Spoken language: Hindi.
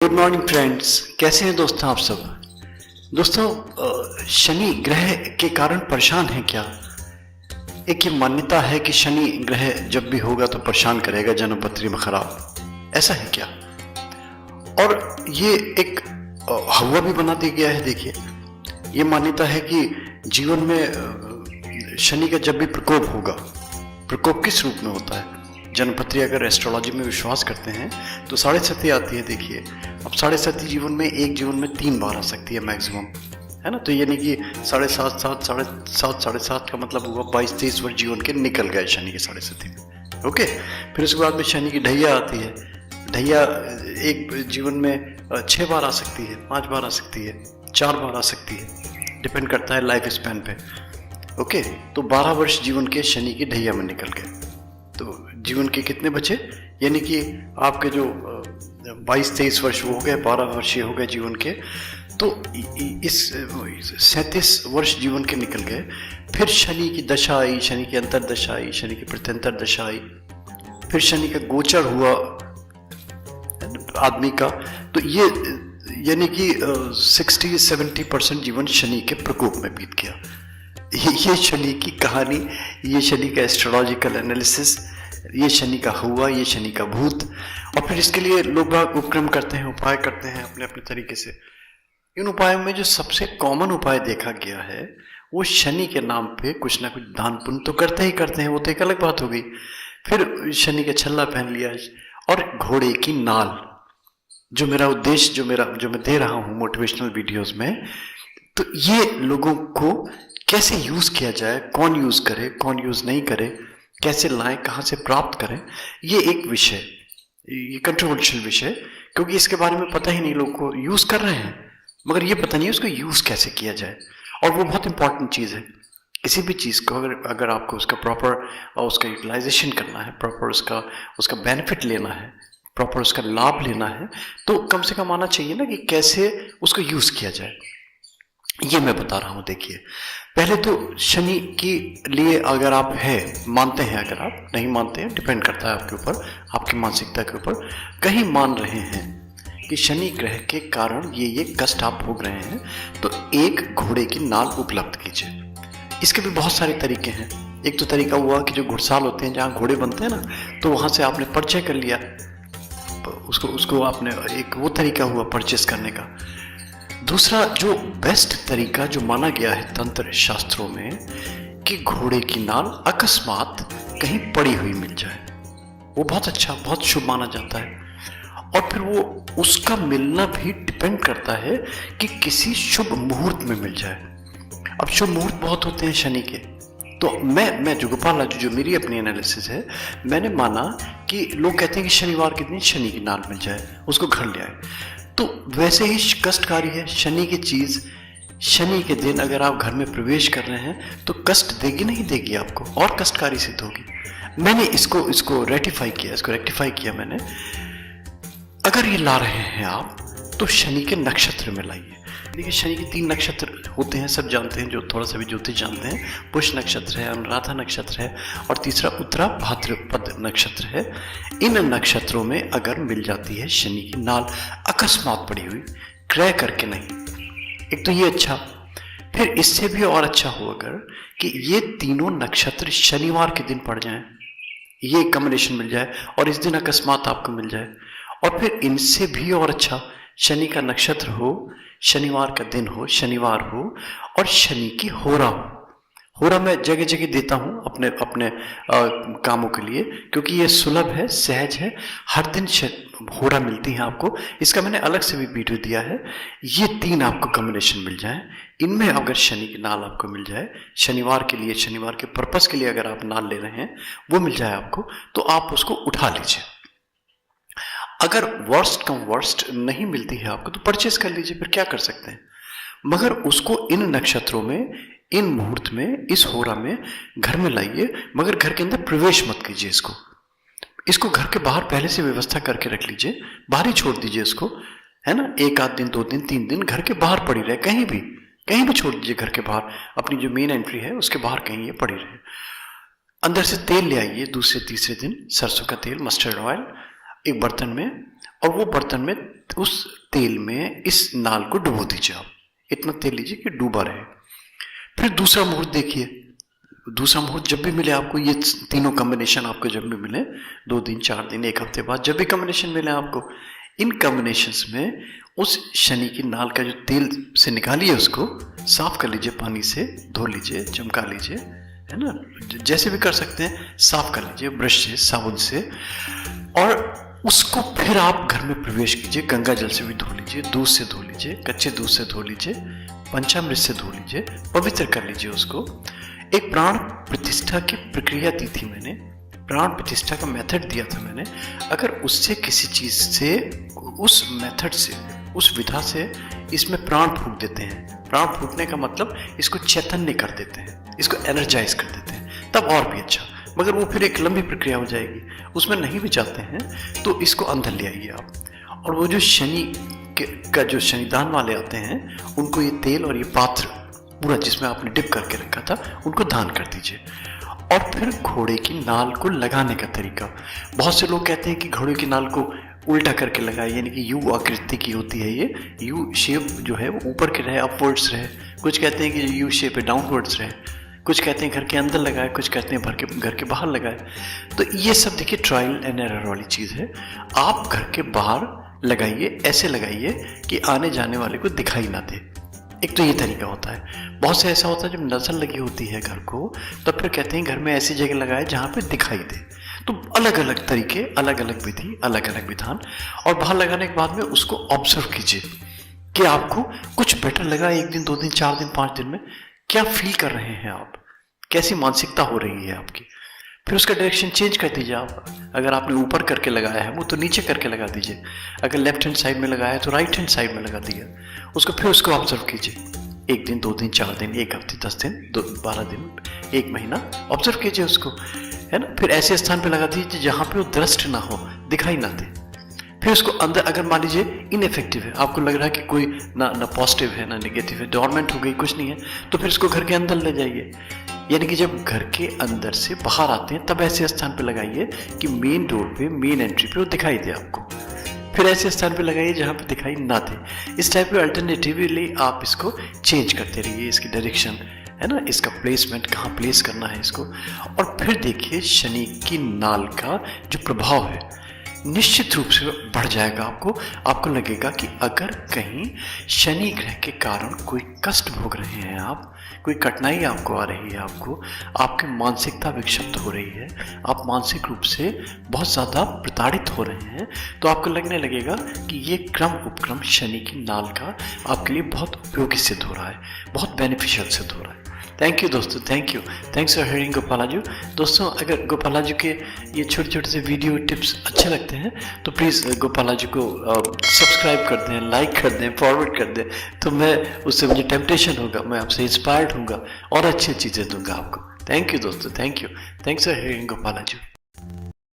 गुड मॉर्निंग फ्रेंड्स, कैसे हैं दोस्तों आप सब। दोस्तों, शनि ग्रह के कारण परेशान हैं क्या? एक ये मान्यता है कि शनि ग्रह जब भी होगा तो परेशान करेगा, जन्मपत्री में खराब। ऐसा है क्या? और ये एक हवा भी बना दिया गया है। देखिए, ये मान्यता है कि जीवन में शनि का जब भी प्रकोप होगा, प्रकोप किस रूप में होता है? जन्मपत्री अगर एस्ट्रोलॉजी में विश्वास करते हैं तो 7.5 आती है। देखिए, अब 7.5 जीवन में, एक जीवन में 3 बार आ सकती है मैक्सिमम, है ना। तो यानी कि 7.5 7.5 का मतलब हुआ 22-23 वर्ष जीवन के निकल गए शनि के 7.5 में। ओके, फिर उसके बाद में शनि की ढैया आती है। ढैया एक जीवन में 6 बार आ सकती है, 5 बार आ सकती है, 4 बार आ सकती है, डिपेंड करता है लाइफ स्पैन पे। ओके, तो 12 वर्ष जीवन के शनि की ढैया में निकल गए। तो जीवन के कितने बचे? यानी कि आपके जो 22-23 वर्ष वो हो गए, 12 वर्ष ये हो गए जीवन के। तो इस 37 वर्ष जीवन के निकल गए। फिर शनि की दशा आई, शनि की अंतरदशा आई, शनि की प्रत्यंतर दशा आई, फिर शनि का गोचर हुआ आदमी का। तो ये यानी कि 60-70% जीवन शनि के प्रकोप में बीत गया। ये शनि की कहानी, ये शनि का एस्ट्रोलॉजिकल एनालिसिस, ये शनि का हुआ, ये शनि का भूत। और फिर इसके लिए लोग बाग उपक्रम करते हैं, उपाय करते हैं अपने अपने तरीके से। इन उपायों में जो सबसे कॉमन उपाय देखा गया है वो शनि के नाम पे कुछ ना कुछ दान पुण्य तो करते ही करते हैं, वो तो एक अलग बात हो गई। फिर शनि का छल्ला पहन लिया और घोड़े की नाल। जो मेरा उद्देश्य, जो मैं दे रहा हूँ मोटिवेशनल वीडियोस में, तो ये लोगों को कैसे यूज किया जाए, कौन यूज करे, कौन यूज नहीं करे, कैसे लाएं, कहाँ से प्राप्त करें, ये एक विषय, ये कंट्रोवर्शियल विषय, क्योंकि इसके बारे में पता ही नहीं। लोग को यूज कर रहे हैं मगर ये पता नहीं उसको यूज कैसे किया जाए। और वो बहुत इंपॉर्टेंट चीज़ है। किसी भी चीज़ को अगर आपको उसका प्रॉपर उसका यूटिलाइजेशन करना है, प्रॉपर उसका बेनिफिट लेना है, प्रॉपर उसका लाभ लेना है, तो कम से कम आना चाहिए ना कि कैसे उसको यूज किया जाए। ये मैं बता रहा हूं। देखिए, पहले तो शनि के लिए अगर आप मानते हैं, अगर आप नहीं मानते हैं, डिपेंड करता है आपके ऊपर, आपकी मानसिकता के ऊपर। कहीं मान रहे हैं कि शनि ग्रह के कारण ये कष्ट आप भोग रहे हैं, तो एक घोड़े की नाल उपलब्ध कीजिए। इसके भी बहुत सारे तरीके हैं। एक तो तरीका हुआ कि जो घुड़साल होते हैं, जहाँ घोड़े बनते हैं ना, तो वहां से आपने परिचय कर लिया, उसको आपने, एक वो तरीका हुआ परचेस करने का। दूसरा जो बेस्ट तरीका जो माना गया है तंत्र शास्त्रों में, कि घोड़े की नाल अकस्मात कहीं पड़ी हुई मिल जाए, वो बहुत अच्छा, बहुत शुभ माना जाता है। और फिर वो उसका मिलना भी डिपेंड करता है कि किसी शुभ मुहूर्त में मिल जाए। अब शुभ मुहूर्त बहुत होते हैं शनि के। तो मैं जुगोपाल राजू, जो मेरी अपनी एनालिसिस है, मैंने माना कि लोग कहते हैं कि शनिवार के दिन शनि की नाल मिल जाए, उसको घर ले आए। तो वैसे ही कष्टकारी है शनि की चीज। शनि के दिन अगर आप घर में प्रवेश कर रहे हैं तो कष्ट देगी, नहीं देगी आपको, और कष्टकारी सिद्ध होगी। मैंने इसको रेक्टिफाई किया मैंने। अगर ये ला रहे हैं आप, तो शनि के नक्षत्र में लाइए। देखिए, शनि के 3 नक्षत्र होते हैं, सब जानते हैं, जो थोड़ा सा भी ज्योतिष जानते हैं। पुष्य नक्षत्र है, अनुराधा नक्षत्र है, और तीसरा उत्तरा भाद्रपद नक्षत्र है। इन नक्षत्रों में अगर मिल जाती है शनि की नाल अकस्मात पड़ी हुई, क्रय करके नहीं, एक तो ये अच्छा। फिर इससे भी और अच्छा हो अगर कि ये तीनों नक्षत्र शनिवार के दिन पड़ जाएं, ये कॉम्बिनेशन मिल जाए और इस दिन अकस्मात आपको मिल जाए। और फिर इनसे भी और अच्छा, शनि का नक्षत्र हो, शनिवार का दिन हो, शनिवार हो, और शनि की होरा हो। होरा मैं जगह जगह देता हूँ अपने अपने कामों के लिए, क्योंकि ये सुलभ है, सहज है, हर दिन होरा मिलती है आपको। इसका मैंने अलग से भी वीडियो दिया है। ये 3 आपको कॉम्बिनेशन मिल जाए, इनमें अगर शनि की नाल आपको मिल जाए, शनिवार के लिए, शनिवार के पर्पस के लिए अगर आप नाल ले रहे हैं, वो मिल जाए आपको, तो आप उसको उठा लीजिए। अगर वर्स्ट कम वर्स्ट नहीं मिलती है आपको, तो परचेस कर लीजिए, फिर क्या कर सकते हैं। मगर उसको इन नक्षत्रों में, इन मुहूर्त में, इस होरा में घर में लाइए, मगर घर के अंदर प्रवेश मत कीजिए। इसको घर के बाहर पहले से व्यवस्था करके रख लीजिए, बाहर ही छोड़ दीजिए इसको, है ना। 1 आध दिन, 2 दिन, 3 दिन घर के बाहर पड़ी रहे, कहीं भी छोड़ दीजिए घर के बाहर, अपनी जो मेन एंट्री है उसके बाहर कहीं ये पड़ी रहे। अंदर से तेल ले आइए, दूसरे तीसरे दिन सरसों का तेल, मस्टर्ड ऑयल, एक बर्तन में, और वो बर्तन में उस तेल में इस नाल को डुबो दीजिए आप, इतना तेल लीजिए कि डूबा रहे। फिर दूसरा मुहूर्त देखिए, दूसरा मुहूर्त जब भी मिले आपको, ये तीनों कॉम्बिनेशन आपको जब भी मिले, 2 दिन 4 दिन 1 हफ्ते बाद जब भी कॉम्बिनेशन मिले आपको, इन कॉम्बिनेशंस में उस शनि की नाल का जो तेल से निकालिए, उसको साफ कर लीजिए, पानी से धो लीजिए, चमका लीजिए, है ना, जैसे भी कर सकते हैं, साफ कर लीजिए ब्रश से, साबुन से, और उसको फिर आप घर में प्रवेश कीजिए। गंगा जल से भी धो लीजिए, दूध से धो लीजिए, कच्चे दूध से धो लीजिए, पंचामृत से धो लीजिए, पवित्र कर लीजिए उसको। एक प्राण प्रतिष्ठा की प्रक्रिया दी थी मैंने, प्राण प्रतिष्ठा का मेथड दिया था मैंने। अगर उससे किसी चीज से, उस मेथड से, उस विधा से इसमें प्राण फूंक देते हैं, प्राण फूंकने का मतलब इसको चैतन्य कर देते हैं, इसको एनर्जाइज कर देते हैं, तब और भी अच्छा। मगर वो फिर एक लंबी प्रक्रिया हो जाएगी, उसमें नहीं भी जाते हैं तो इसको अंदर ले आइए आप। और वो जो शनि का जो शनिदान वाले आते हैं, उनको ये तेल और ये पात्र पूरा जिसमें आपने डिप करके रखा था, उनको दान कर दीजिए। और फिर घोड़े की नाल को लगाने का तरीका, बहुत से लोग कहते हैं कि घोड़े की नाल को उल्टा करके लगाए, यानी कि यू आकृति की होती है, ये यू शेप जो है वो ऊपर के रहे, अपवर्ड्स रहे। कुछ कहते हैं कि यू शेप है, डाउनवर्ड्स रहे। कुछ कहते हैं घर के अंदर लगाए, कुछ कहते हैं घर के बाहर लगाए। तो ये सब देखिए ट्रायल एंड एरर वाली चीज़ है। आप घर के बाहर लगाइए, ऐसे लगाइए कि आने जाने वाले को दिखाई ना दे। एक तो ये तरीका होता है। बहुत से ऐसा होता है जब नजर लगी होती है घर को, तब फिर कहते हैं घर में ऐसी जगह लगाए जहाँ पे दिखाई दे। तो अलग अलग तरीके, अलग अलग विधि, अलग अलग विधान। और बाहर लगाने के बाद में उसको ऑब्जर्व कीजिए कि आपको कुछ बेटर लगा 1 दिन 2 दिन 4 दिन 5 दिन में, क्या फील कर रहे हैं आप, कैसी मानसिकता हो रही है आपकी। फिर उसका डायरेक्शन चेंज कर दीजिए आप। अगर आपने ऊपर करके लगाया है वो तो नीचे करके लगा दीजिए, अगर लेफ्ट हैंड साइड में लगाया है तो राइट हैंड साइड में लगा दिया उसको। फिर उसको ऑब्जर्व कीजिए 1 दिन 2 दिन 4 दिन 1 हफ्ते 10 दिन 12 दिन 1 महीना ऑब्जर्व कीजिए उसको, है ना। फिर ऐसे स्थान पे लगा दीजिए जहाँ पे वो दृष्ट ना हो, दिखाई ना दे। फिर उसको अंदर, अगर मान लीजिए इनइफेक्टिव है, आपको लग रहा है कि कोई ना पॉजिटिव है ना नेगेटिव है, डोरमेंट हो गई, कुछ नहीं है, तो फिर इसको घर के अंदर ले जाइए। यानी कि जब घर के अंदर से बाहर आते हैं तब ऐसे स्थान पे लगाइए कि मेन डोर पे, मेन एंट्री पे वो दिखाई दे आपको। फिर ऐसे स्थान पे लगाइए जहाँ पे दिखाई ना दे। इस टाइप पे अल्टरनेटिवली आप इसको चेंज करते रहिए, इसकी डायरेक्शन, है ना, इसका प्लेसमेंट कहाँ प्लेस करना है इसको। और फिर देखिए शनि की नाल का जो प्रभाव है निश्चित रूप से बढ़ जाएगा। आपको लगेगा कि अगर कहीं शनि ग्रह के कारण कोई कष्ट भोग रहे हैं आप, कोई कठिनाई आपको आ रही है, आपकी मानसिकता विक्षिप्त हो रही है, आप मानसिक रूप से बहुत ज़्यादा प्रताड़ित हो रहे हैं, तो आपको लगने लगेगा कि ये क्रम उपक्रम शनि की नाल का आपके लिए बहुत उपयोगी सिद्ध हो रहा है, बहुत बेनिफिशियल सिद्ध हो रहा है। थैंक यू दोस्तों, thank you, thanks for hearing Gopalaju. दोस्तों अगर गोपालाजू के ये छोटे छोटे से वीडियो टिप्स अच्छे लगते हैं तो प्लीज़ गोपालाजू को सब्सक्राइब कर दें, लाइक कर दें, फॉरवर्ड कर दें, तो मैं उससे मुझे टेम्पटेशन होगा, मैं आपसे इंस्पायर्ड होऊंगा और अच्छी चीज़ें दूंगा आपको। थैंक यू दोस्तों, thank you, thanks for hearing गोपालाजू।